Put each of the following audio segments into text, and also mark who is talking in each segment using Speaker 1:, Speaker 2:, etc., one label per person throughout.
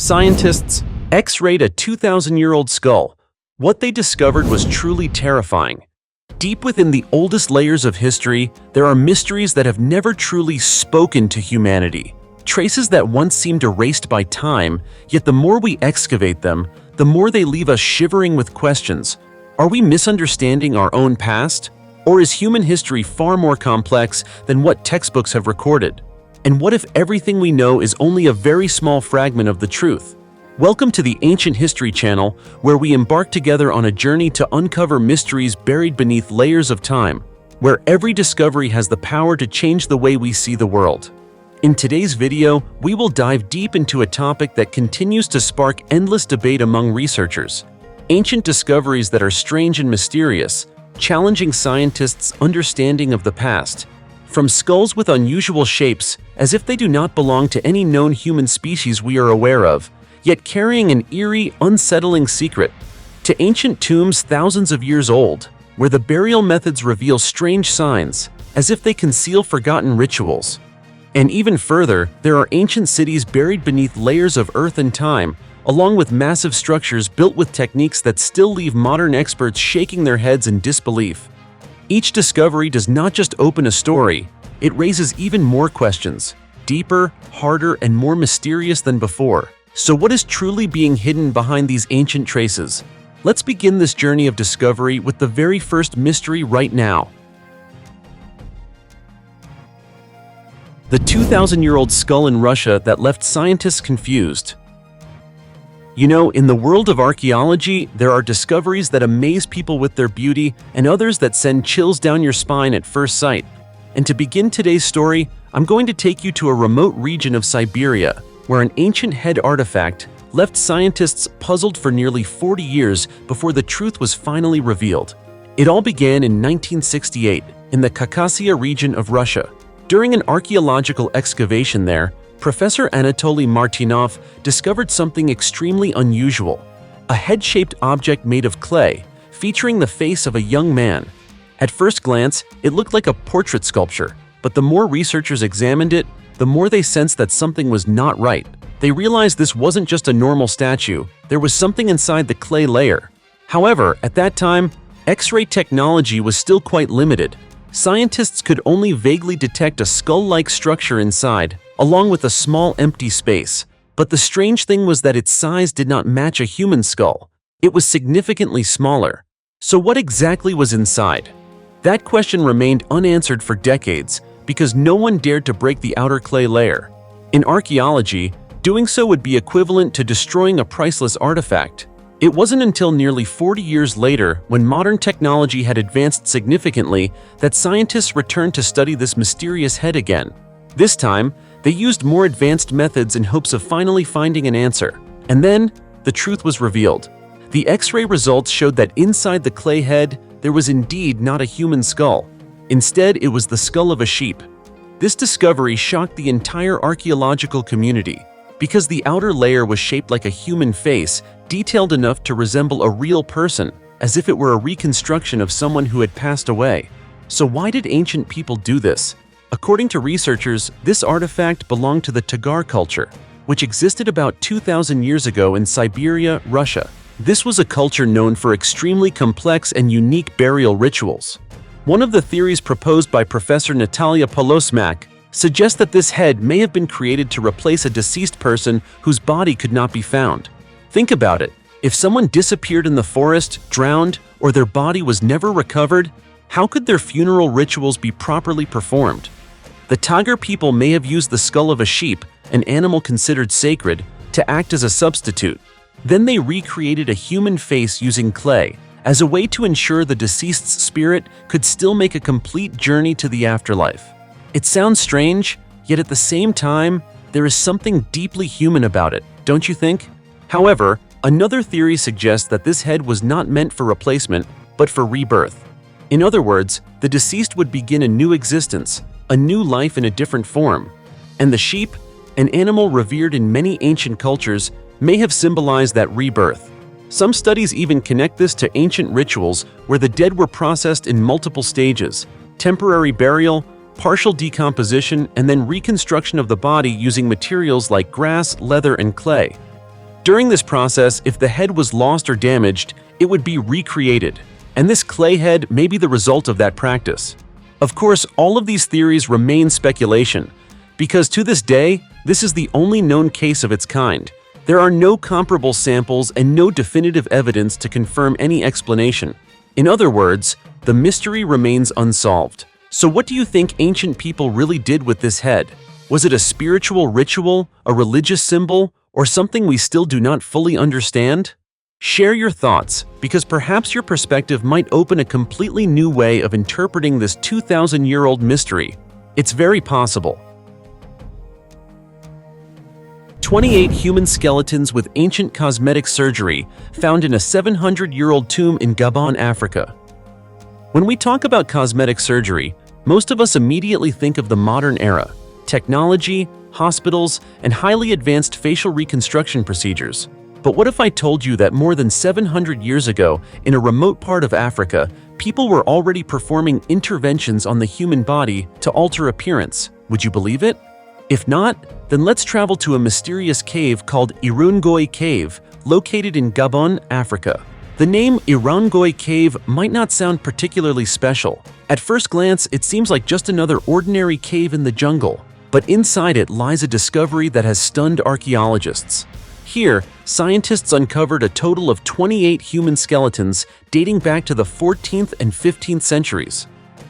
Speaker 1: Scientists X-rayed a 2,000-year-old skull. What they discovered was truly terrifying. Deep within the oldest layers of history, there are mysteries that have never truly spoken to humanity. Traces that once seemed erased by time, yet the more we excavate them, the more they leave us shivering with questions. Are we misunderstanding our own past? Or is human history far more complex than what textbooks have recorded? And what if everything we know is only a very small fragment of the truth? Welcome to the Ancient History Channel, where we embark together on a journey to uncover mysteries buried beneath layers of time, where every discovery has the power to change the way we see the world. In today's video, we will dive deep into a topic that continues to spark endless debate among researchers. Ancient discoveries that are strange and mysterious, challenging scientists' understanding of the past. From skulls with unusual shapes, as if they do not belong to any known human species we are aware of, yet carrying an eerie, unsettling secret, to ancient tombs thousands of years old, where the burial methods reveal strange signs, as if they conceal forgotten rituals. And even further, there are ancient cities buried beneath layers of earth and time, along with massive structures built with techniques that still leave modern experts shaking their heads in disbelief. Each discovery does not just open a story, it raises even more questions, deeper, harder, and more mysterious than before. So what is truly being hidden behind these ancient traces? Let's begin this journey of discovery with the very first mystery right now. The 2,000-year-old skull in Russia that left scientists confused. You know, in the world of archaeology, there are discoveries that amaze people with their beauty and others that send chills down your spine at first sight. And to begin today's story, I'm going to take you to a remote region of Siberia, where an ancient head artifact left scientists puzzled for nearly 40 years before the truth was finally revealed. It all began in 1968 in the Caucasia region of Russia. During an archaeological excavation there, Professor Anatoly Martinov discovered something extremely unusual, a head-shaped object made of clay, featuring the face of a young man. At first glance, it looked like a portrait sculpture, but the more researchers examined it, the more they sensed that something was not right. They realized this wasn't just a normal statue, there was something inside the clay layer. However, at that time, X-ray technology was still quite limited. Scientists could only vaguely detect a skull-like structure inside, along with a small empty space. But the strange thing was that its size did not match a human skull. It was significantly smaller. So what exactly was inside? That question remained unanswered for decades because no one dared to break the outer clay layer. In archaeology, doing so would be equivalent to destroying a priceless artifact. It wasn't until nearly 40 years later, when modern technology had advanced significantly, that scientists returned to study this mysterious head again. This time, they used more advanced methods in hopes of finally finding an answer. And then, the truth was revealed. The X-ray results showed that inside the clay head, there was indeed not a human skull. Instead, it was the skull of a sheep. This discovery shocked the entire archaeological community, because the outer layer was shaped like a human face, detailed enough to resemble a real person, as if it were a reconstruction of someone who had passed away. So why did ancient people do this? According to researchers, this artifact belonged to the Tagar culture, which existed about 2,000 years ago in Siberia, Russia. This was a culture known for extremely complex and unique burial rituals. One of the theories proposed by Professor Natalia Polosmak suggests that this head may have been created to replace a deceased person whose body could not be found. Think about it. If someone disappeared in the forest, drowned, or their body was never recovered, how could their funeral rituals be properly performed? The Tagar people may have used the skull of a sheep, an animal considered sacred, to act as a substitute. Then they recreated a human face using clay, as a way to ensure the deceased's spirit could still make a complete journey to the afterlife. It sounds strange, yet at the same time, there is something deeply human about it, don't you think? However, another theory suggests that this head was not meant for replacement, but for rebirth. In other words, the deceased would begin a new existence, a new life in a different form. And the sheep, an animal revered in many ancient cultures, may have symbolized that rebirth. Some studies even connect this to ancient rituals where the dead were processed in multiple stages: temporary burial, partial decomposition, and then reconstruction of the body using materials like grass, leather, and clay. During this process, if the head was lost or damaged, it would be recreated. And this clay head may be the result of that practice. Of course, all of these theories remain speculation, because to this day, this is the only known case of its kind. There are no comparable samples and no definitive evidence to confirm any explanation. In other words, the mystery remains unsolved. So what do you think ancient people really did with this head? Was it a spiritual ritual, a religious symbol, or something we still do not fully understand? Share your thoughts, because perhaps your perspective might open a completely new way of interpreting this 2,000-year-old mystery. It's very possible. 28 human skeletons with ancient cosmetic surgery found in a 700-year-old tomb in Gabon, Africa. When we talk about cosmetic surgery, most of us immediately think of the modern era, technology, hospitals, and highly advanced facial reconstruction procedures. But what if I told you that more than 700 years ago, in a remote part of Africa, people were already performing interventions on the human body to alter appearance? Would you believe it? If not, then let's travel to a mysterious cave called Irungoy Cave, located in Gabon, Africa. The name Irungoy Cave might not sound particularly special. At first glance, it seems like just another ordinary cave in the jungle, but inside it lies a discovery that has stunned archaeologists. Here, scientists uncovered a total of 28 human skeletons dating back to the 14th and 15th centuries.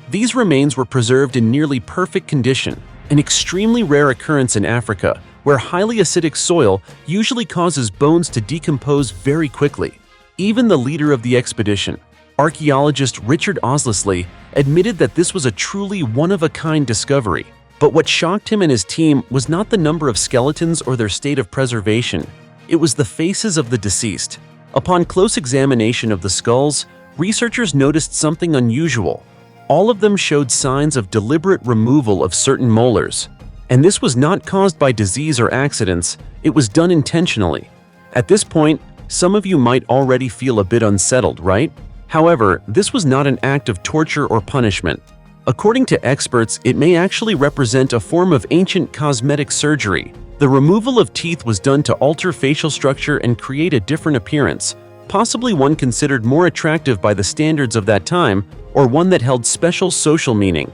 Speaker 1: These remains were preserved in nearly perfect condition, an extremely rare occurrence in Africa, where highly acidic soil usually causes bones to decompose very quickly. Even the leader of the expedition, archaeologist Richard Oslesley, admitted that this was a truly one-of-a-kind discovery. But what shocked him and his team was not the number of skeletons or their state of preservation. It was the faces of the deceased. Upon close examination of the skulls, researchers noticed something unusual. All of them showed signs of deliberate removal of certain molars. And this was not caused by disease or accidents, it was done intentionally. At this point, some of you might already feel a bit unsettled, right? However, this was not an act of torture or punishment. According to experts, it may actually represent a form of ancient cosmetic surgery. The removal of teeth was done to alter facial structure and create a different appearance, possibly one considered more attractive by the standards of that time, or one that held special social meaning.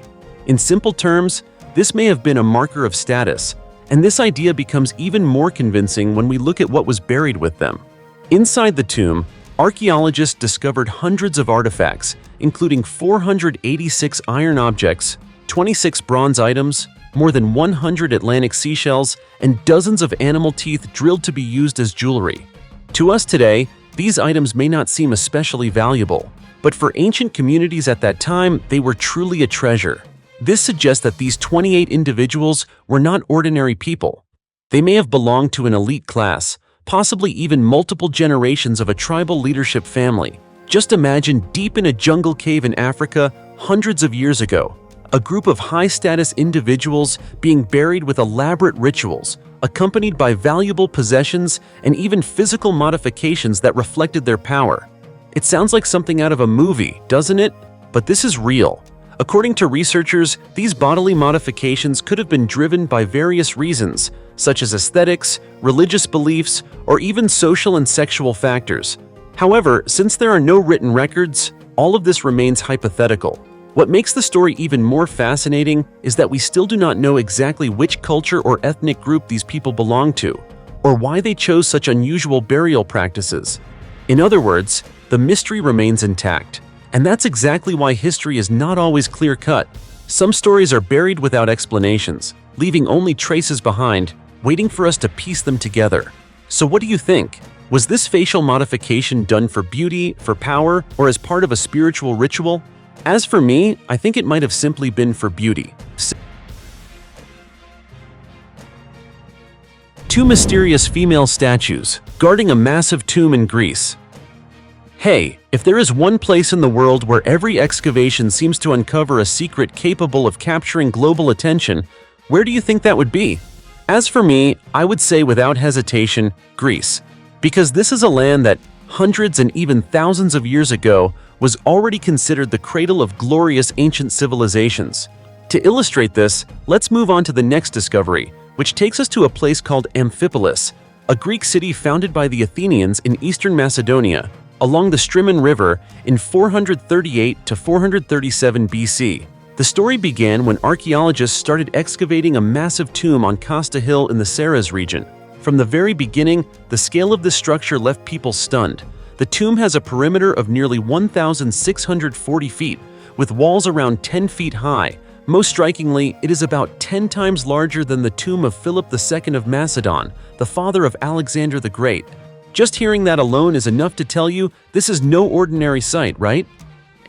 Speaker 1: In simple terms, this may have been a marker of status, and this idea becomes even more convincing when we look at what was buried with them. Inside the tomb, archaeologists discovered hundreds of artifacts, including 486 iron objects, 26 bronze items, more than 100 Atlantic seashells, and dozens of animal teeth drilled to be used as jewelry. To us today, these items may not seem especially valuable, but for ancient communities at that time, they were truly a treasure. This suggests that these 28 individuals were not ordinary people. They may have belonged to an elite class, possibly even multiple generations of a tribal leadership family. Just imagine deep in a jungle cave in Africa hundreds of years ago, a group of high-status individuals being buried with elaborate rituals, accompanied by valuable possessions and even physical modifications that reflected their power. It sounds like something out of a movie, doesn't it? But this is real. According to researchers, these bodily modifications could have been driven by various reasons, such as aesthetics, religious beliefs, or even social and sexual factors. However, since there are no written records, all of this remains hypothetical. What makes the story even more fascinating is that we still do not know exactly which culture or ethnic group these people belong to, or why they chose such unusual burial practices. In other words, the mystery remains intact. And that's exactly why history is not always clear-cut. Some stories are buried without explanations, leaving only traces behind, waiting for us to piece them together. So what do you think? Was this facial modification done for beauty, for power, or as part of a spiritual ritual? As for me, I think it might have simply been for beauty. Two mysterious female statues guarding a massive tomb in Greece. Hey, if there is one place in the world where every excavation seems to uncover a secret capable of capturing global attention, where do you think that would be? As for me, I would say without hesitation, Greece. Because this is a land that, hundreds and even thousands of years ago, was already considered the cradle of glorious ancient civilizations. To illustrate this, let's move on to the next discovery, which takes us to a place called Amphipolis, a Greek city founded by the Athenians in eastern Macedonia, along the Strymon River in 438 to 437 BC. The story began when archaeologists started excavating a massive tomb on Costa Hill in the Serres region. From the very beginning, the scale of this structure left people stunned. The tomb has a perimeter of nearly 1,640 feet, with walls around 10 feet high. Most strikingly, it is about 10 times larger than the tomb of Philip II of Macedon, the father of Alexander the Great. Just hearing that alone is enough to tell you this is no ordinary sight, right?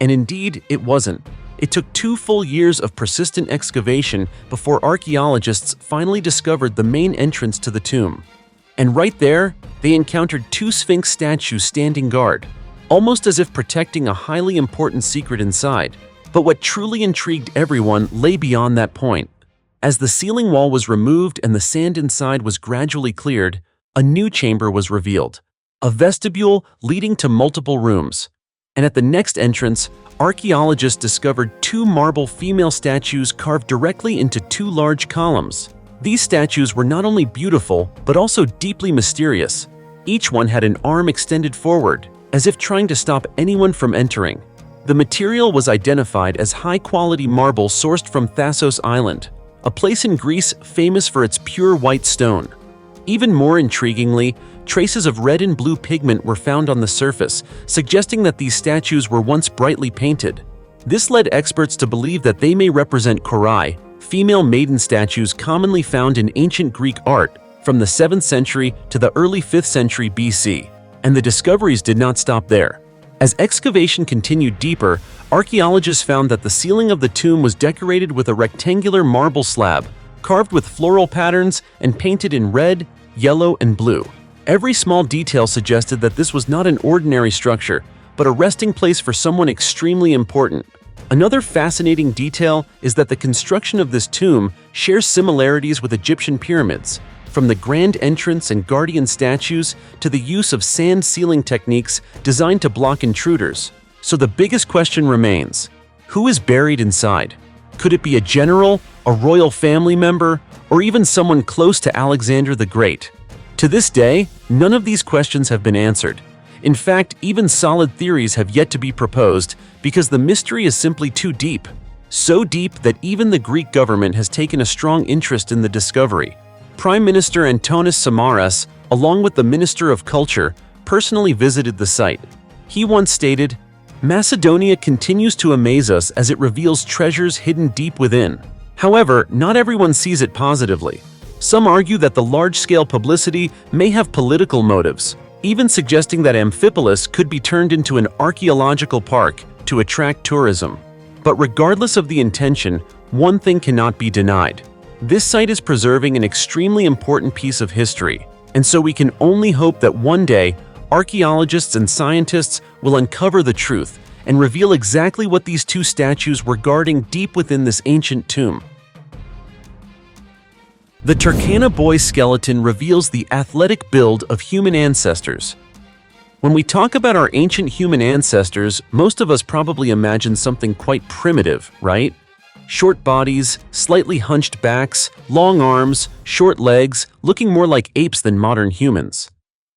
Speaker 1: And indeed, it wasn't. It took 2 full years of persistent excavation before archaeologists finally discovered the main entrance to the tomb. And right there, they encountered 2 Sphinx statues standing guard, almost as if protecting a highly important secret inside. But what truly intrigued everyone lay beyond that point. As the ceiling wall was removed and the sand inside was gradually cleared, a new chamber was revealed, a vestibule leading to multiple rooms. And at the next entrance, archaeologists discovered 2 marble female statues carved directly into 2 large columns. These statues were not only beautiful, but also deeply mysterious. Each one had an arm extended forward, as if trying to stop anyone from entering. The material was identified as high-quality marble sourced from Thasos Island, a place in Greece famous for its pure white stone. Even more intriguingly, traces of red and blue pigment were found on the surface, suggesting that these statues were once brightly painted. This led experts to believe that they may represent Korai, female maiden statues commonly found in ancient Greek art from the 7th century to the early 5th century BC. And the discoveries did not stop there. As excavation continued deeper, archaeologists found that the ceiling of the tomb was decorated with a rectangular marble slab, carved with floral patterns and painted in red, yellow, and blue. Every small detail suggested that this was not an ordinary structure, but a resting place for someone extremely important. Another fascinating detail is that the construction of this tomb shares similarities with Egyptian pyramids, from the grand entrance and guardian statues to the use of sand sealing techniques designed to block intruders. So the biggest question remains: who is buried inside? Could it be a general, a royal family member, or even someone close to Alexander the Great? To this day, none of these questions have been answered. In fact, even solid theories have yet to be proposed because the mystery is simply too deep. So deep that even the Greek government has taken a strong interest in the discovery. Prime Minister Antonis Samaras, along with the Minister of Culture, personally visited the site. He once stated, "Macedonia continues to amaze us as it reveals treasures hidden deep within." However, not everyone sees it positively. Some argue that the large-scale publicity may have political motives, even suggesting that Amphipolis could be turned into an archaeological park to attract tourism. But regardless of the intention, one thing cannot be denied. This site is preserving an extremely important piece of history, and so we can only hope that one day, archaeologists and scientists will uncover the truth and reveal exactly what these 2 statues were guarding deep within this ancient tomb. The Turkana boy skeleton reveals the athletic build of human ancestors. When we talk about our ancient human ancestors, most of us probably imagine something quite primitive, right? Short bodies, slightly hunched backs, long arms, short legs, looking more like apes than modern humans.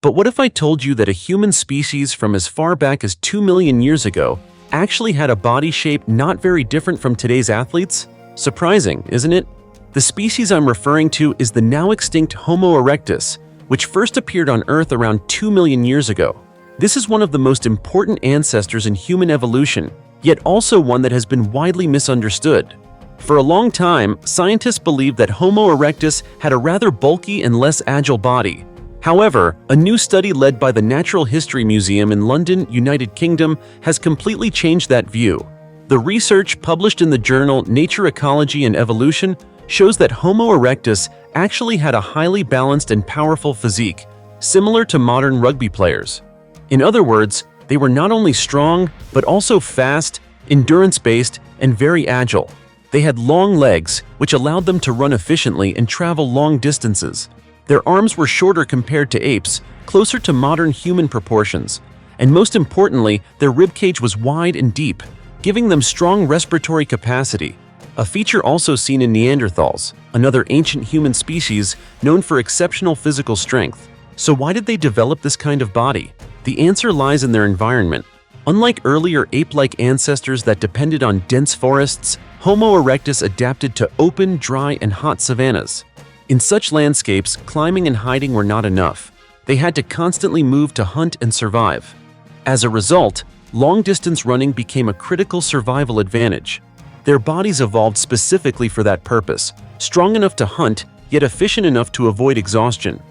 Speaker 1: But what if I told you that a human species from as far back as 2 million years ago actually had a body shape not very different from today's athletes? Surprising, isn't it? The species I'm referring to is the now extinct Homo erectus, which first appeared on Earth around 2 million years ago. This is one of the most important ancestors in human evolution, yet also one that has been widely misunderstood. For a long time, scientists believed that Homo erectus had a rather bulky and less agile body. However, a new study led by the Natural History Museum in London, United Kingdom, has completely changed that view. The research published in the journal Nature Ecology and Evolution shows that Homo erectus actually had a highly balanced and powerful physique, similar to modern rugby players. In other words, they were not only strong, but also fast, endurance-based, and very agile. They had long legs, which allowed them to run efficiently and travel long distances. Their arms were shorter compared to apes, closer to modern human proportions. And most importantly, their ribcage was wide and deep, giving them strong respiratory capacity, a feature also seen in Neanderthals, another ancient human species known for exceptional physical strength. So why did they develop this kind of body? The answer lies in their environment. Unlike earlier ape-like ancestors that depended on dense forests, Homo erectus adapted to open, dry, and hot savannas. In such landscapes, climbing and hiding were not enough. They had to constantly move to hunt and survive. As a result, long-distance running became a critical survival advantage. Their bodies evolved specifically for that purpose, strong enough to hunt, yet efficient enough to avoid exhaustion.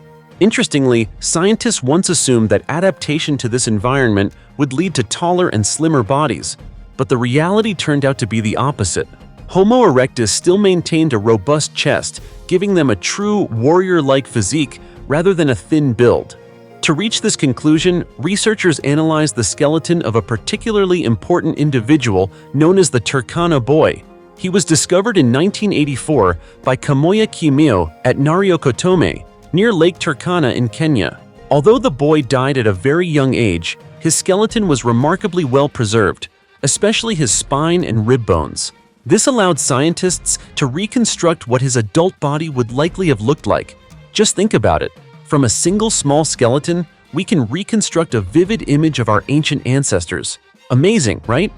Speaker 1: Interestingly, scientists once assumed that adaptation to this environment would lead to taller and slimmer bodies, but the reality turned out to be the opposite. Homo erectus still maintained a robust chest, giving them a true warrior-like physique rather than a thin build. To reach this conclusion, researchers analyzed the skeleton of a particularly important individual known as the Turkana boy. He was discovered in 1984 by Kamoya Kimio at Nariokotomé, near Lake Turkana in Kenya. Although the boy died at a very young age, his skeleton was remarkably well preserved, especially his spine and rib bones. This allowed scientists to reconstruct what his adult body would likely have looked like. Just think about it. From a single small skeleton, we can reconstruct a vivid image of our ancient ancestors. Amazing, right?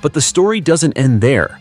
Speaker 1: But the story doesn't end there.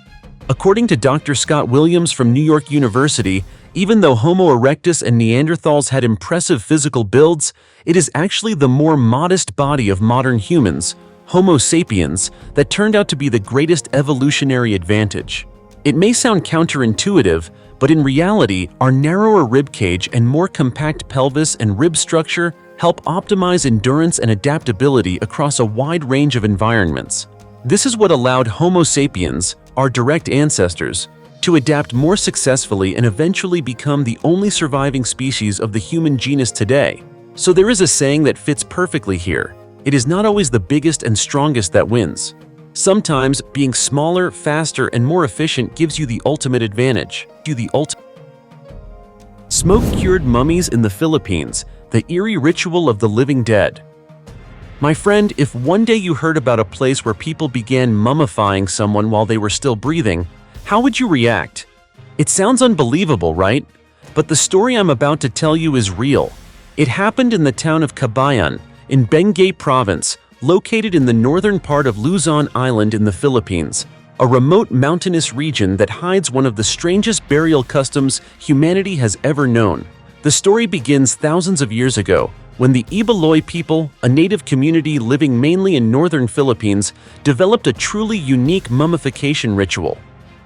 Speaker 1: According to Dr. Scott Williams from New York University, even though Homo erectus and Neanderthals had impressive physical builds, it is actually the more modest body of modern humans, Homo sapiens, that turned out to be the greatest evolutionary advantage. It may sound counterintuitive, but in reality, our narrower rib cage and more compact pelvis and rib structure help optimize endurance and adaptability across a wide range of environments. This is what allowed Homo sapiens, our direct ancestors, to adapt more successfully and eventually become the only surviving species of the human genus today. So there is a saying that fits perfectly here. It is not always the biggest and strongest that wins. Sometimes, being smaller, faster, and more efficient gives you the ultimate advantage. Smoke-cured mummies in the Philippines, the eerie ritual of the living dead. My friend, if one day you heard about a place where people began mummifying someone while they were still breathing, how would you react? It sounds unbelievable, right? But the story I'm about to tell you is real. It happened in the town of Cabayan, in Benguet Province, located in the northern part of Luzon Island in the Philippines, a remote mountainous region that hides one of the strangest burial customs humanity has ever known. The story begins thousands of years ago, when the Ibaloy people, a native community living mainly in northern Philippines, developed a truly unique mummification ritual.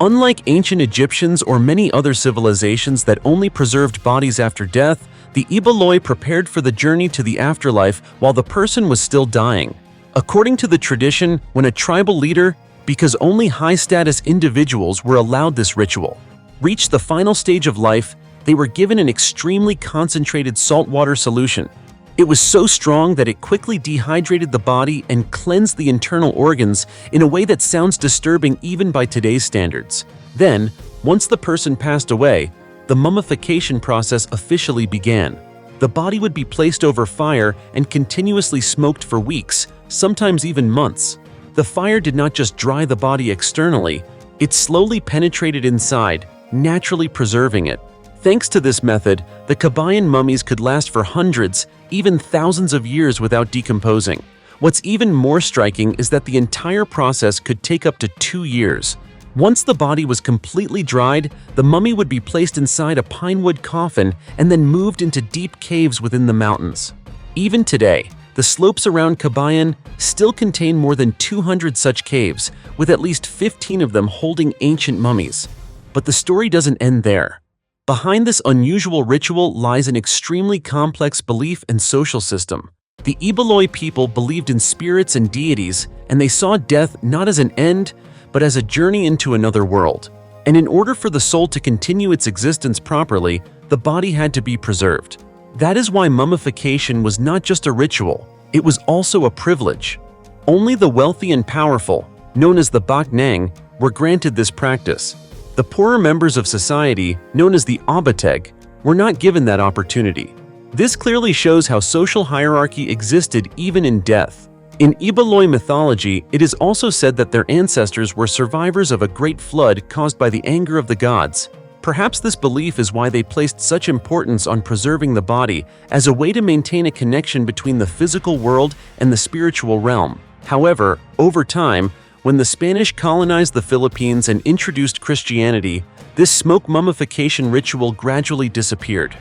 Speaker 1: Unlike ancient Egyptians or many other civilizations that only preserved bodies after death, the Ibaloy prepared for the journey to the afterlife while the person was still dying. According to the tradition, when a tribal leader, because only high-status individuals were allowed this ritual, reached the final stage of life, they were given an extremely concentrated saltwater solution. It was so strong that it quickly dehydrated the body and cleansed the internal organs in a way that sounds disturbing even by today's standards. Then, once the person passed away, the mummification process officially began. The body would be placed over fire and continuously smoked for weeks, sometimes even months. The fire did not just dry the body externally, it slowly penetrated inside, naturally preserving it. Thanks to this method, the Cabayan mummies could last for hundreds, even thousands of years without decomposing. What's even more striking is that the entire process could take up to 2 years. Once the body was completely dried, the mummy would be placed inside a pinewood coffin and then moved into deep caves within the mountains. Even today, the slopes around Cabayan still contain more than 200 such caves, with at least 15 of them holding ancient mummies. But the story doesn't end there. Behind this unusual ritual lies an extremely complex belief and social system. The Ibaloy people believed in spirits and deities, and they saw death not as an end, but as a journey into another world. And in order for the soul to continue its existence properly, the body had to be preserved. That is why mummification was not just a ritual, it was also a privilege. Only the wealthy and powerful, known as the Baknang, were granted this practice. The poorer members of society, known as the Abateg, were not given that opportunity. This clearly shows how social hierarchy existed even in death. In Ibaloy mythology, it is also said that their ancestors were survivors of a great flood caused by the anger of the gods, Perhaps this belief is why they placed such importance on preserving the body as a way to maintain a connection between the physical world and the spiritual realm. However, over time, when the Spanish colonized the Philippines and introduced Christianity, this smoke mummification ritual gradually disappeared.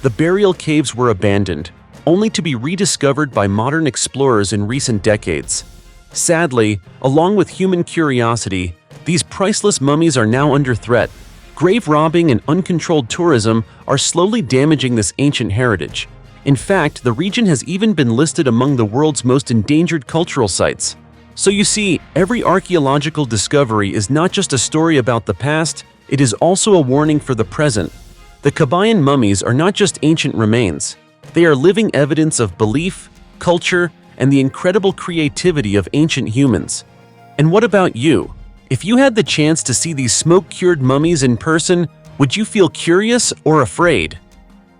Speaker 1: The burial caves were abandoned, only to be rediscovered by modern explorers in recent decades. Sadly, along with human curiosity, these priceless mummies are now under threat. Grave robbing and uncontrolled tourism are slowly damaging this ancient heritage. In fact, the region has even been listed among the world's most endangered cultural sites. So you see, every archaeological discovery is not just a story about the past, it is also a warning for the present. The Kabayan mummies are not just ancient remains. They are living evidence of belief, culture, and the incredible creativity of ancient humans. And what about you? If you had the chance to see these smoke-cured mummies in person, would you feel curious or afraid?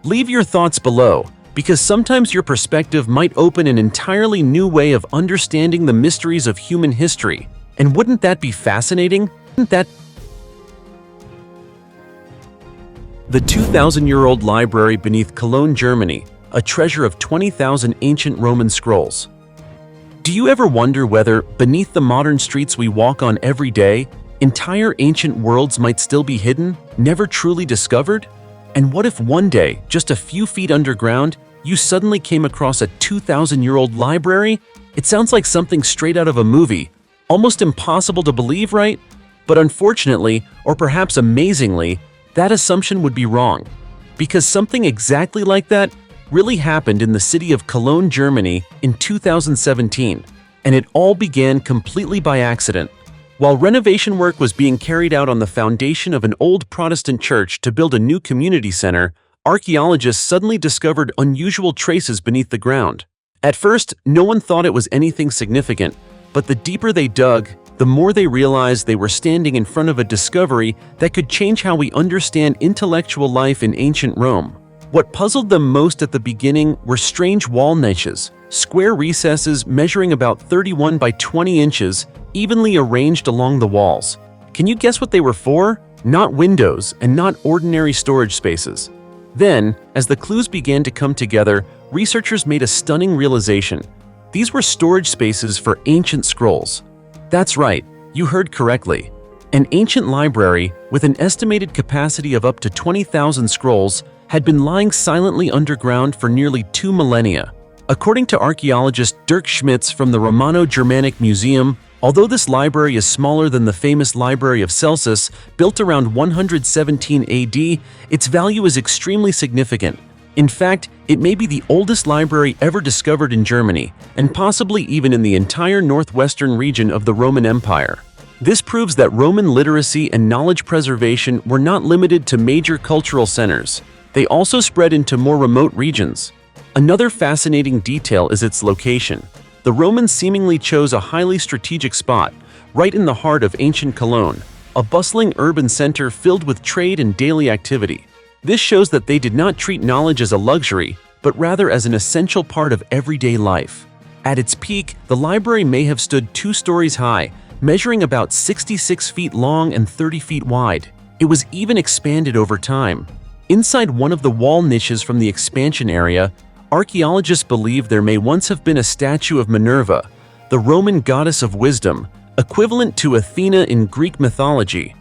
Speaker 1: Leave your thoughts below, because sometimes your perspective might open an entirely new way of understanding the mysteries of human history. And wouldn't that be fascinating? The 2,000-year-old library beneath Cologne, Germany, a treasure of 20,000 ancient Roman scrolls. Do you ever wonder whether, beneath the modern streets we walk on every day, entire ancient worlds might still be hidden, never truly discovered? And what if one day, just a few feet underground, you suddenly came across a 2,000-year-old library? It sounds like something straight out of a movie. Almost impossible to believe, right? But unfortunately, or perhaps amazingly, that assumption would be wrong. Because something exactly like that really happened in the city of Cologne, Germany in 2017, and it all began completely by accident. While renovation work was being carried out on the foundation of an old Protestant church to build a new community center, archaeologists suddenly discovered unusual traces beneath the ground. At first, no one thought it was anything significant, but the deeper they dug, the more they realized they were standing in front of a discovery that could change how we understand intellectual life in ancient Rome. What puzzled them most at the beginning were strange wall niches, square recesses measuring about 31 by 20 inches, evenly arranged along the walls. Can you guess what they were for? Not windows and not ordinary storage spaces. Then, as the clues began to come together, researchers made a stunning realization. These were storage spaces for ancient scrolls. That's right, you heard correctly. An ancient library, with an estimated capacity of up to 20,000 scrolls, had been lying silently underground for nearly 2 millennia. According to archaeologist Dirk Schmitz from the Romano-Germanic Museum, although this library is smaller than the famous Library of Celsus, built around 117 AD, its value is extremely significant. In fact, it may be the oldest library ever discovered in Germany, and possibly even in the entire northwestern region of the Roman Empire. This proves that Roman literacy and knowledge preservation were not limited to major cultural centers. They also spread into more remote regions. Another fascinating detail is its location. The Romans seemingly chose a highly strategic spot, right in the heart of ancient Cologne, a bustling urban center filled with trade and daily activity. This shows that they did not treat knowledge as a luxury, but rather as an essential part of everyday life. At its peak, the library may have stood 2 stories high, measuring about 66 feet long and 30 feet wide. It was even expanded over time. Inside one of the wall niches from the expansion area, archaeologists believe there may once have been a statue of Minerva, the Roman goddess of wisdom, equivalent to Athena in Greek mythology.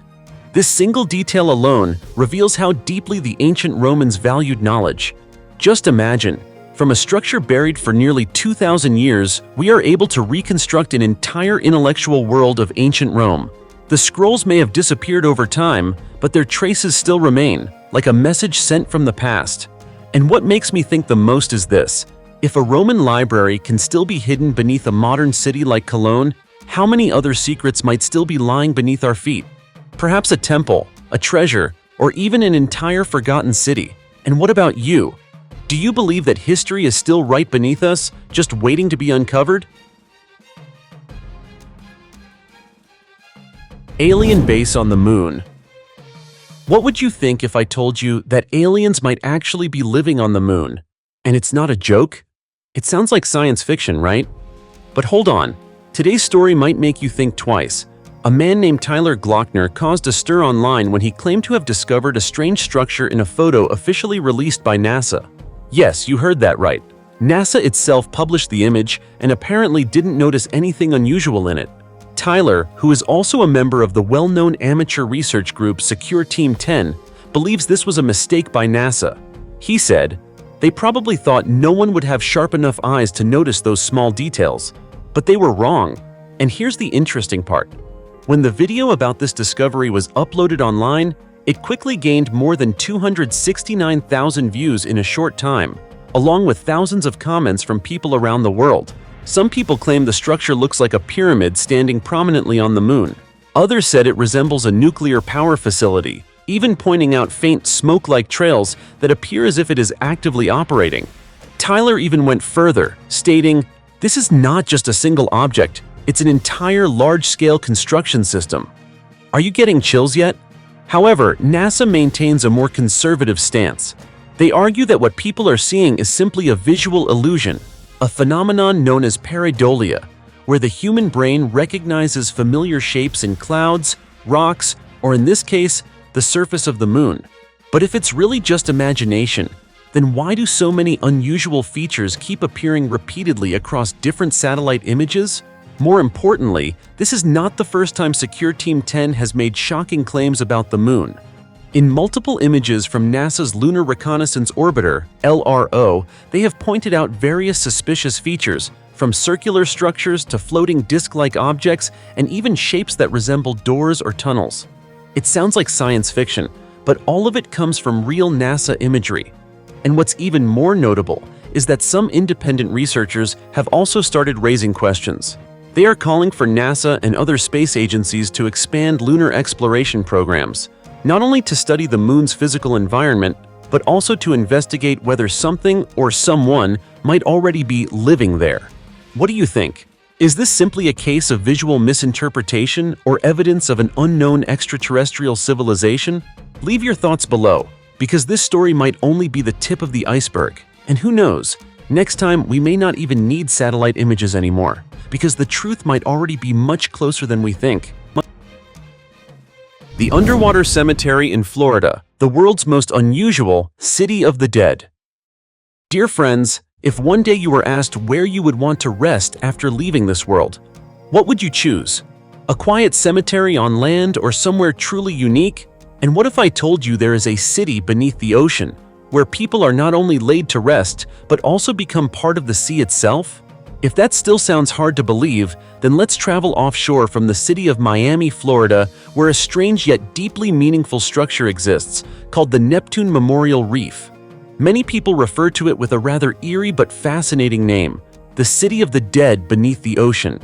Speaker 1: This single detail alone reveals how deeply the ancient Romans valued knowledge. Just imagine, from a structure buried for nearly 2,000 years, we are able to reconstruct an entire intellectual world of ancient Rome. The scrolls may have disappeared over time, but their traces still remain, like a message sent from the past. And what makes me think the most is this: if a Roman library can still be hidden beneath a modern city like Cologne, how many other secrets might still be lying beneath our feet? Perhaps a temple, a treasure, or even an entire forgotten city. And what about you? Do you believe that history is still right beneath us, just waiting to be uncovered? Alien base on the moon. What would you think if I told you that aliens might actually be living on the moon? And it's not a joke? It sounds like science fiction, right? But hold on, today's story might make you think twice. A man named Tyler Glockner caused a stir online when he claimed to have discovered a strange structure in a photo officially released by NASA. Yes, you heard that right. NASA itself published the image and apparently didn't notice anything unusual in it. Tyler, who is also a member of the well-known amateur research group Secure Team 10, believes this was a mistake by NASA. He said, "They probably thought no one would have sharp enough eyes to notice those small details. But they were wrong." And here's the interesting part. When the video about this discovery was uploaded online, it quickly gained more than 269,000 views in a short time, along with thousands of comments from people around the world. Some people claim the structure looks like a pyramid standing prominently on the moon. Others said it resembles a nuclear power facility, even pointing out faint smoke-like trails that appear as if it is actively operating. Tyler even went further, stating, "This is not just a single object, it's an entire large-scale construction system." Are you getting chills yet? However, NASA maintains a more conservative stance. They argue that what people are seeing is simply a visual illusion, a phenomenon known as pareidolia, where the human brain recognizes familiar shapes in clouds, rocks, or in this case, the surface of the moon. But if it's really just imagination, then why do so many unusual features keep appearing repeatedly across different satellite images? More importantly, this is not the first time Secure Team 10 has made shocking claims about the moon. In multiple images from NASA's Lunar Reconnaissance Orbiter, LRO, they have pointed out various suspicious features, from circular structures to floating disc-like objects and even shapes that resemble doors or tunnels. It sounds like science fiction, but all of it comes from real NASA imagery. And what's even more notable is that some independent researchers have also started raising questions. They are calling for NASA and other space agencies to expand lunar exploration programs, not only to study the moon's physical environment, but also to investigate whether something or someone might already be living there. What do you think? Is this simply a case of visual misinterpretation or evidence of an unknown extraterrestrial civilization? Leave your thoughts below, because this story might only be the tip of the iceberg. And who knows, next time we may not even need satellite images anymore, because the truth might already be much closer than we think. The underwater cemetery in Florida, the world's most unusual city of the dead. Dear friends, if one day you were asked where you would want to rest after leaving this world, what would you choose? A quiet cemetery on land or somewhere truly unique? And what if I told you there is a city beneath the ocean, where people are not only laid to rest, but also become part of the sea itself? If that still sounds hard to believe, then let's travel offshore from the city of Miami, Florida, where a strange yet deeply meaningful structure exists, called the Neptune Memorial Reef. Many people refer to it with a rather eerie but fascinating name, the City of the Dead Beneath the Ocean.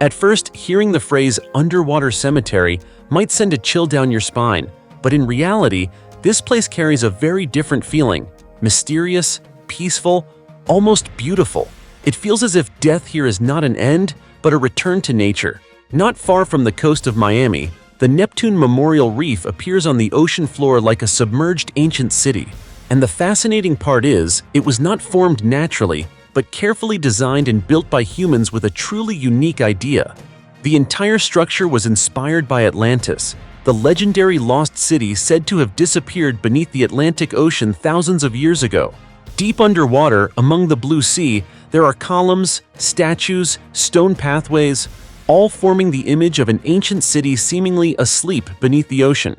Speaker 1: At first, hearing the phrase underwater cemetery might send a chill down your spine, but in reality, this place carries a very different feeling, mysterious, peaceful, almost beautiful. It feels as if death here is not an end, but a return to nature. Not far from the coast of Miami, the Neptune Memorial Reef appears on the ocean floor like a submerged ancient city. And the fascinating part is, it was not formed naturally, but carefully designed and built by humans with a truly unique idea. The entire structure was inspired by Atlantis, the legendary lost city said to have disappeared beneath the Atlantic Ocean thousands of years ago. Deep underwater, among the blue sea, there are columns, statues, stone pathways, all forming the image of an ancient city seemingly asleep beneath the ocean.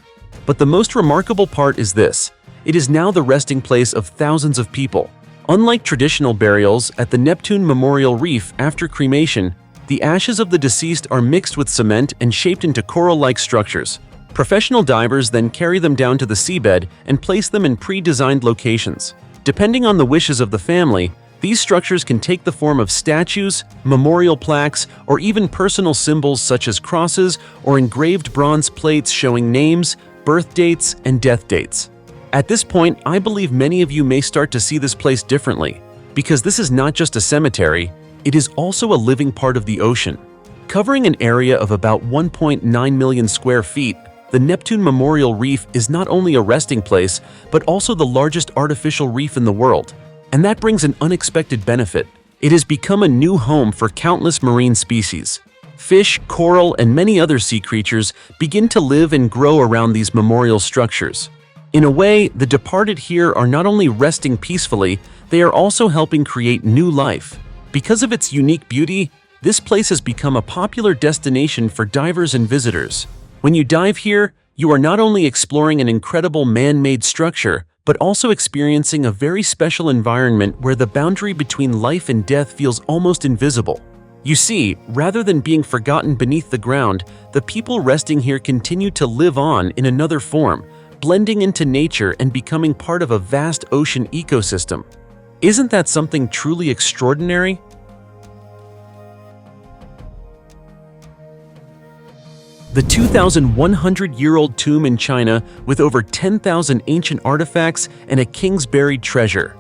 Speaker 1: But the most remarkable part is this: it is now the resting place of thousands of people. Unlike traditional burials at the Neptune Memorial Reef after cremation, the ashes of the deceased are mixed with cement and shaped into coral-like structures. Professional divers then carry them down to the seabed and place them in pre-designed locations. Depending on the wishes of the family, these structures can take the form of statues, memorial plaques, or even personal symbols such as crosses or engraved bronze plates showing names, birth dates, and death dates. At this point, I believe many of you may start to see this place differently, because this is not just a cemetery, it is also a living part of the ocean. Covering an area of about 1.9 million square feet, the Neptune Memorial Reef is not only a resting place, but also the largest artificial reef in the world. And that brings an unexpected benefit. It has become a new home for countless marine species. Fish, coral, and many other sea creatures begin to live and grow around these memorial structures. In a way, the departed here are not only resting peacefully, they are also helping create new life. Because of its unique beauty, this place has become a popular destination for divers and visitors. When you dive here, you are not only exploring an incredible man-made structure, but also experiencing a very special environment where the boundary between life and death feels almost invisible. You see, rather than being forgotten beneath the ground, the people resting here continue to live on in another form, blending into nature and becoming part of a vast ocean ecosystem. Isn't that something truly extraordinary? The 2,100-year-old tomb in China with over 10,000 ancient artifacts and a king's buried treasure.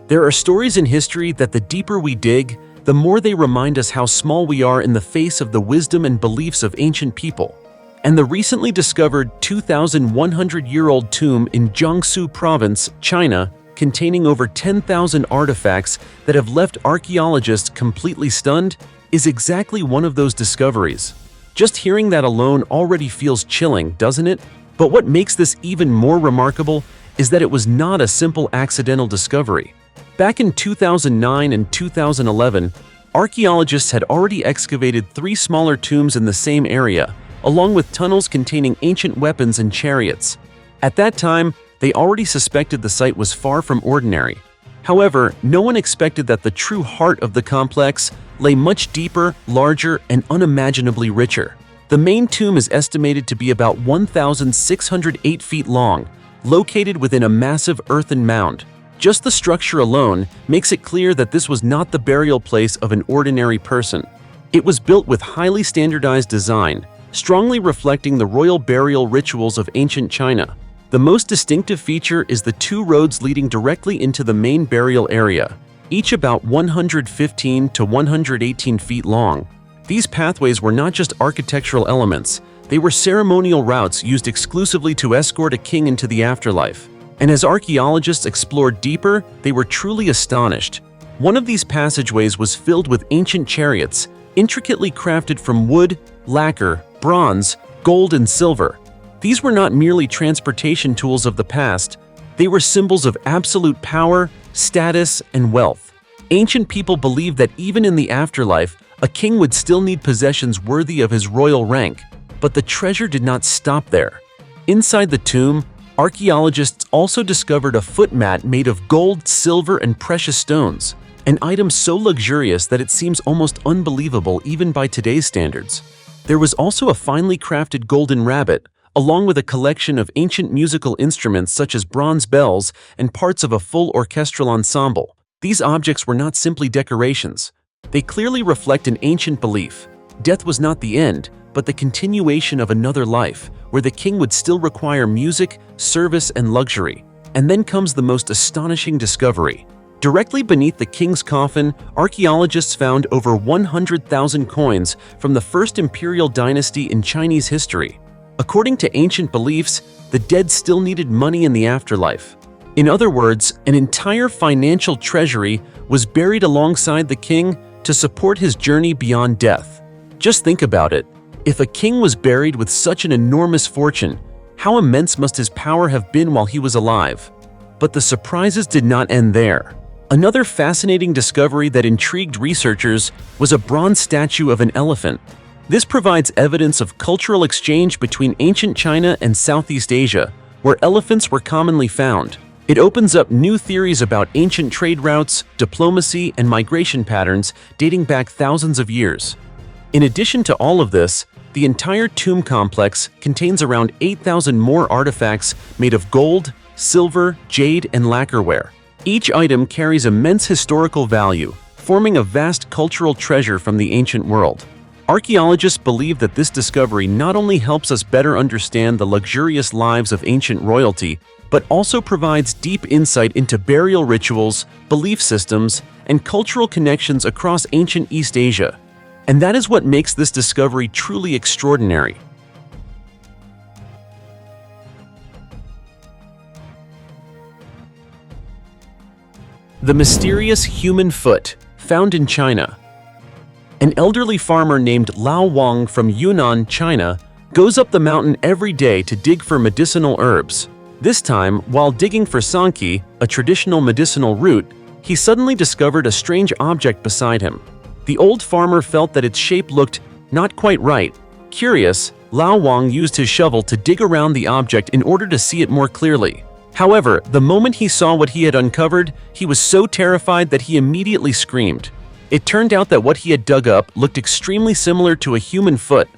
Speaker 1: There are stories in history that the deeper we dig, the more they remind us how small we are in the face of the wisdom and beliefs of ancient people. And the recently discovered 2,100-year-old tomb in Jiangsu Province, China, containing over 10,000 artifacts that have left archaeologists completely stunned, is exactly one of those discoveries. Just hearing that alone already feels chilling, doesn't it? But what makes this even more remarkable is that it was not a simple accidental discovery. Back in 2009 and 2011, archaeologists had already excavated 3 smaller tombs in the same area, along with tunnels containing ancient weapons and chariots. At that time, they already suspected the site was far from ordinary. However, no one expected that the true heart of the complex lay much deeper, larger, and unimaginably richer. The main tomb is estimated to be about 1,608 feet long, located within a massive earthen mound. Just the structure alone makes it clear that this was not the burial place of an ordinary person. It was built with highly standardized design, strongly reflecting the royal burial rituals of ancient China. The most distinctive feature is the 2 roads leading directly into the main burial area, each about 115 to 118 feet long. These pathways were not just architectural elements, they were ceremonial routes used exclusively to escort a king into the afterlife. And as archaeologists explored deeper, they were truly astonished. One of these passageways was filled with ancient chariots, intricately crafted from wood, lacquer, bronze, gold, and silver. These were not merely transportation tools of the past, they were symbols of absolute power, status, and wealth. Ancient people believed that even in the afterlife, a king would still need possessions worthy of his royal rank. But the treasure did not stop there. Inside the tomb, archaeologists also discovered a footmat made of gold, silver, and precious stones, an item so luxurious that it seems almost unbelievable even by today's standards. There was also a finely crafted golden rabbit, along with a collection of ancient musical instruments such as bronze bells and parts of a full orchestral ensemble. These objects were not simply decorations. They clearly reflect an ancient belief. Death was not the end, but the continuation of another life, where the king would still require music, service, and luxury. And then comes the most astonishing discovery. Directly beneath the king's coffin, archaeologists found over 100,000 coins from the first imperial dynasty in Chinese history. According to ancient beliefs, the dead still needed money in the afterlife. In other words, an entire financial treasury was buried alongside the king to support his journey beyond death. Just think about it. If a king was buried with such an enormous fortune, how immense must his power have been while he was alive? But the surprises did not end there. Another fascinating discovery that intrigued researchers was a bronze statue of an elephant. This provides evidence of cultural exchange between ancient China and Southeast Asia, where elephants were commonly found. It opens up new theories about ancient trade routes, diplomacy, and migration patterns dating back thousands of years. In addition to all of this, the entire tomb complex contains around 8,000 more artifacts made of gold, silver, jade, and lacquerware. Each item carries immense historical value, forming a vast cultural treasure from the ancient world. Archaeologists believe that this discovery not only helps us better understand the luxurious lives of ancient royalty, but also provides deep insight into burial rituals, belief systems, and cultural connections across ancient East Asia. And that is what makes this discovery truly extraordinary. The mysterious human foot, found in China. An elderly farmer named Lao Wang from Yunnan, China, goes up the mountain every day to dig for medicinal herbs. This time, while digging for sanqi, a traditional medicinal root, he suddenly discovered a strange object beside him. The old farmer felt that its shape looked not quite right. Curious, Lao Wang used his shovel to dig around the object in order to see it more clearly. However, the moment he saw what he had uncovered, he was so terrified that he immediately screamed. It turned out that what he had dug up looked extremely similar to a human foot.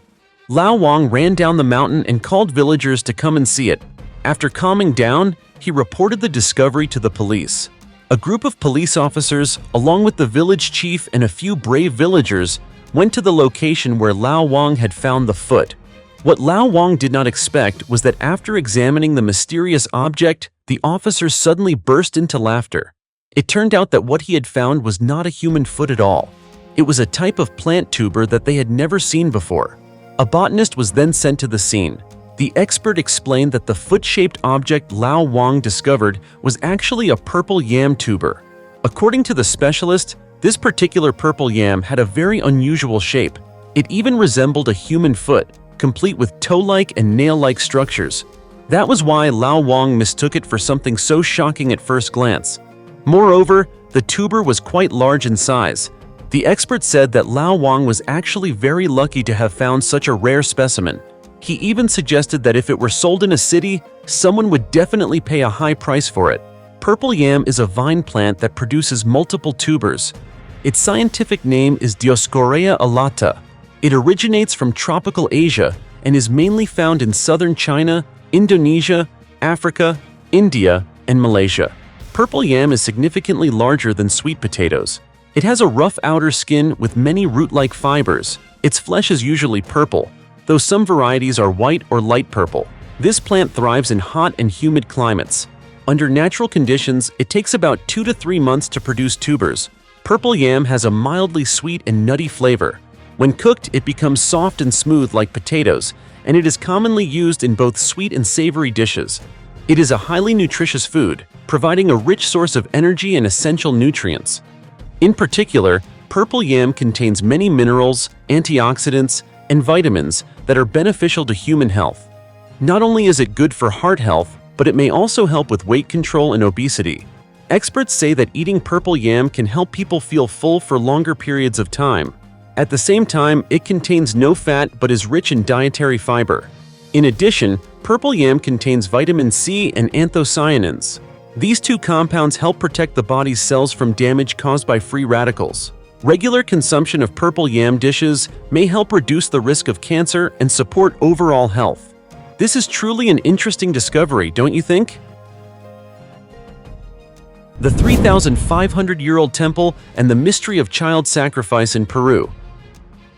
Speaker 1: Lao Wang ran down the mountain and called villagers to come and see it. After calming down, he reported the discovery to the police. A group of police officers, along with the village chief and a few brave villagers, went to the location where Lao Wang had found the foot. What Lao Wang did not expect was that after examining the mysterious object, the officers suddenly burst into laughter. It turned out that what he had found was not a human foot at all. It was a type of plant tuber that they had never seen before. A botanist was then sent to the scene. The expert explained that the foot-shaped object Lao Wang discovered was actually a purple yam tuber. According to the specialist, this particular purple yam had a very unusual shape. It even resembled a human foot, complete with toe-like and nail-like structures. That was why Lao Wang mistook it for something so shocking at first glance. Moreover, the tuber was quite large in size. The expert said that Lao Wang was actually very lucky to have found such a rare specimen. He even suggested that if it were sold in a city, someone would definitely pay a high price for it. Purple yam is a vine plant that produces multiple tubers. Its scientific name is Dioscorea alata. It originates from tropical Asia and is mainly found in southern China, Indonesia, Africa, India, and Malaysia. Purple yam is significantly larger than sweet potatoes. It has a rough outer skin with many root-like fibers. Its flesh is usually purple, though some varieties are white or light purple. This plant thrives in hot and humid climates. Under natural conditions, it takes about 2 to 3 months to produce tubers. Purple yam has a mildly sweet and nutty flavor. When cooked, it becomes soft and smooth like potatoes, and it is commonly used in both sweet and savory dishes. It is a highly nutritious food, providing a rich source of energy and essential nutrients. In particular, purple yam contains many minerals, antioxidants, and vitamins that are beneficial to human health. Not only is it good for heart health, but it may also help with weight control and obesity. Experts say that eating purple yam can help people feel full for longer periods of time. At the same time, it contains no fat but is rich in dietary fiber. In addition, purple yam contains vitamin C and anthocyanins. These two compounds help protect the body's cells from damage caused by free radicals. Regular consumption of purple yam dishes may help reduce the risk of cancer and support overall health. This is truly an interesting discovery, don't you think? The 3,500-year-old temple and the mystery of child sacrifice in Peru.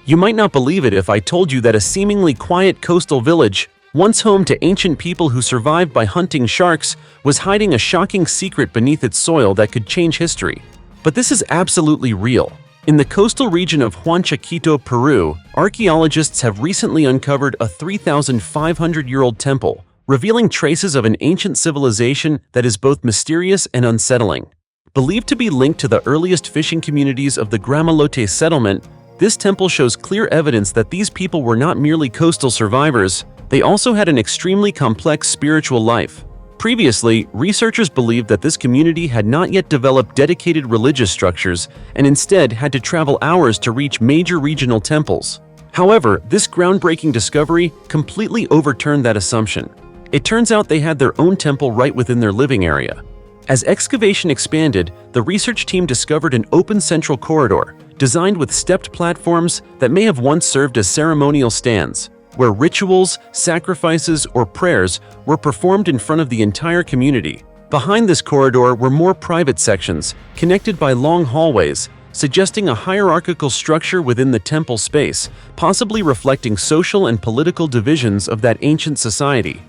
Speaker 1: You might not believe it if I told you that a seemingly quiet coastal village, once home to ancient people who survived by hunting sharks, was hiding a shocking secret beneath its soil that could change history. But this is absolutely real. In the coastal region of Huanchaquito, Peru, archaeologists have recently uncovered a 3,500-year-old temple, revealing traces of an ancient civilization that is both mysterious and unsettling. Believed to be linked to the earliest fishing communities of the Gramalote settlement, this temple shows clear evidence that these people were not merely coastal survivors, they also had an extremely complex spiritual life. Previously, researchers believed that this community had not yet developed dedicated religious structures and instead had to travel hours to reach major regional temples. However, this groundbreaking discovery completely overturned that assumption. It turns out they had their own temple right within their living area. As excavation expanded, the research team discovered an open central corridor, designed with stepped platforms that may have once served as ceremonial stands, where rituals, sacrifices, or prayers were performed in front of the entire community. Behind this corridor were more private sections, connected by long hallways, suggesting a hierarchical structure within the temple space, possibly reflecting social and political divisions of that ancient society.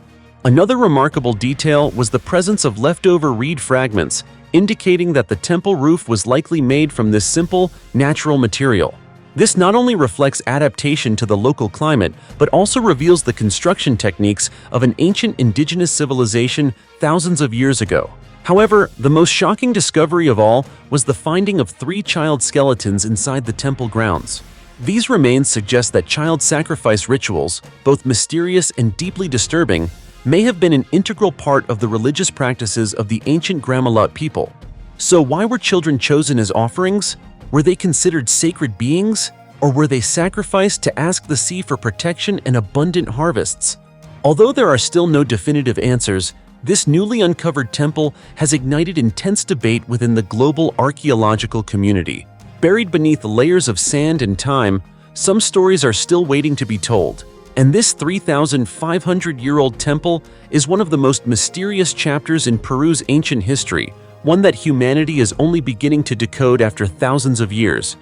Speaker 1: Another remarkable detail was the presence of leftover reed fragments, indicating that the temple roof was likely made from this simple, natural material. This not only reflects adaptation to the local climate, but also reveals the construction techniques of an ancient indigenous civilization thousands of years ago. However, the most shocking discovery of all was the finding of 3 child skeletons inside the temple grounds. These remains suggest that child sacrifice rituals, both mysterious and deeply disturbing, may have been an integral part of the religious practices of the ancient Gramalot people. So why were children chosen as offerings? Were they considered sacred beings? Or were they sacrificed to ask the sea for protection and abundant harvests? Although there are still no definitive answers, this newly uncovered temple has ignited intense debate within the global archaeological community. Buried beneath layers of sand and time, some stories are still waiting to be told. And this 3,500-year-old temple is one of the most mysterious chapters in Peru's ancient history, one that humanity is only beginning to decode after thousands of years.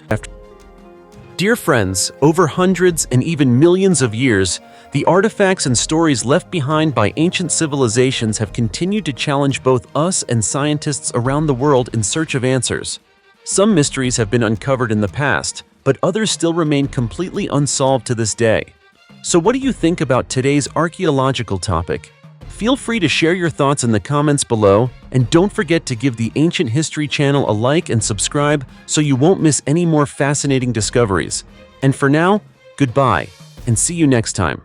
Speaker 1: Dear friends, over hundreds and even millions of years, the artifacts and stories left behind by ancient civilizations have continued to challenge both us and scientists around the world in search of answers. Some mysteries have been uncovered in the past, but others still remain completely unsolved to this day. So what do you think about today's archaeological topic? Feel free to share your thoughts in the comments below, and don't forget to give the Ancient History channel a like and subscribe so you won't miss any more fascinating discoveries. And for now, goodbye, and see you next time.